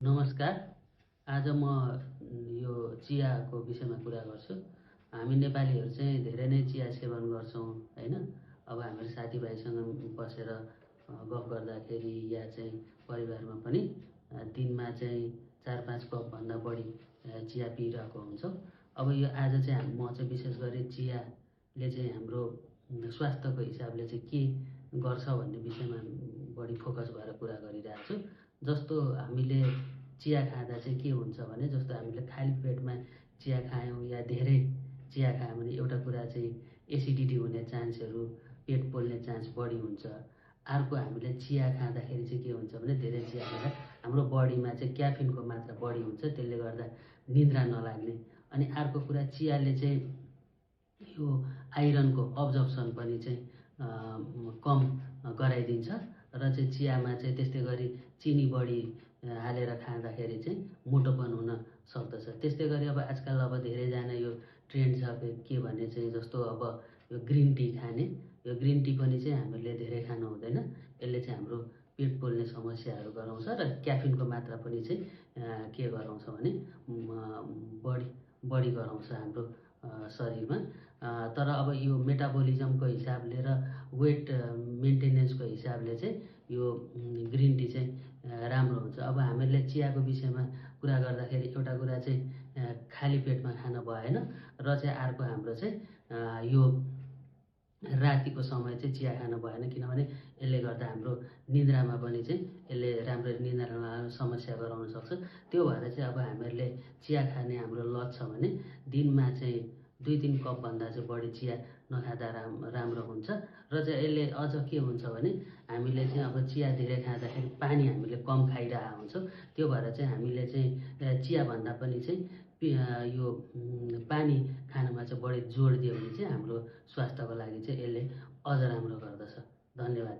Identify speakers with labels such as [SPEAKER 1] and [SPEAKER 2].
[SPEAKER 1] नमस्कार। आज म यो चियाको विषयमा कुरा गर्छु। हामी नेपालीहरू चाहिँ धेरै नै चिया सेवन गर्छौँ हैन। अब हामीहरू साथीभाइसँग बसेर गफ गर्दाखेरि या चाहिँ परिवारमा पनि दिनमा चाहिँ 4-5 कपभन्दा बढी चिया पिइरहेको हुन्छौँ। अब यो आज चाहिँ म चाहिँ विशेष गरी चियाले चाहिँ हाम्रो स्वास्थ्यको हिसाबले चाहिँ के गर्छ भन्ने विषयमा बढी फोकस भएर कुरा गरिरहेको छु। जस्तो हामीले चिया खाँदा चाहिँ के हुन्छ भने, जस्तो हामीले खाली पेटमा चिया खायौँ या धेरै चिया खायौँ भने एउटा कुरा चाहिँ एसिडिटी हुने चान्सहरू, पेट पोल्ने चान्स बढी हुन्छ। अर्को हामीले चिया खाँदाखेरि चाहिँ के हुन्छ भने, धेरै चिया खाँदा हाम्रो बडीमा चाहिँ क्याफिनको मात्रा बढी हुन्छ, त्यसले गर्दा निद्रा नलाग्ने। अनि अर्को कुरा, चियाले चाहिँ यो आइरनको अब्जर्प्सन पनि चाहिँ कम गराइदिन्छ र चाहिँ चियामा चाहिँ त्यस्तै गरी चिनी बढी हालेर खाँदाखेरि चाहिँ मोटोपन हुन सक्दछ। त्यस्तै गरी अब आजकल धेरैजना यो ट्रेन्ड छ के भने चाहिँ, जस्तो अब यो ग्रिन टी खाने, यो ग्रिन टी पनि चाहिँ हामीले धेरै खानु हुँदैन। यसले चाहिँ हाम्रो पेट पोल्ने समस्याहरू गराउँछ र क्याफिनको मात्रा पनि चाहिँ के गराउँछ भने बढी गराउँछ हाम्रो शरीरमा। तर अब यो मेटाबोलिजमको हिसाबले र वेट मेन्टेनेन्सको हिसाबले चाहिँ यो ग्रिन टी चाहिँ राम्रो हुन्छ। अब हामीले चियाको विषयमा कुरा गर्दाखेरि एउटा कुरा चाहिँ खाली पेटमा खान भएन र चाहिँ अर्को हाम्रो चाहिँ यो रातिको समय चाहिँ चिया खानु भएन, किनभने यसले गर्दा हाम्रो निद्रामा पनि चाहिँ यसले राम्रो निद्रा नलाग्ने समस्या गराउन सक्छ। त्यो भएर चाहिँ अब हामीहरूले चिया खाने हाम्रो लत छ भने दिनमा चाहिँ 2-3 कपभन्दा चाहिँ बढी चिया नखाँदा राम्रो हुन्छ। र चाहिँ यसले अझ के हुन्छ भने, हामीले चाहिँ अब चिया धेरै खाँदाखेरि पानी हामीले कम खाइरहेको हुन्छौँ। त्यो भएर चाहिँ हामीले चाहिँ चियाभन्दा पनि चाहिँ यो पानी खानुमा चाहिँ बढी जोड दियो भने चाहिँ हाम्रो स्वास्थ्यको लागि चाहिँ यसले अझ राम्रो गर्दछ। धन्यवाद।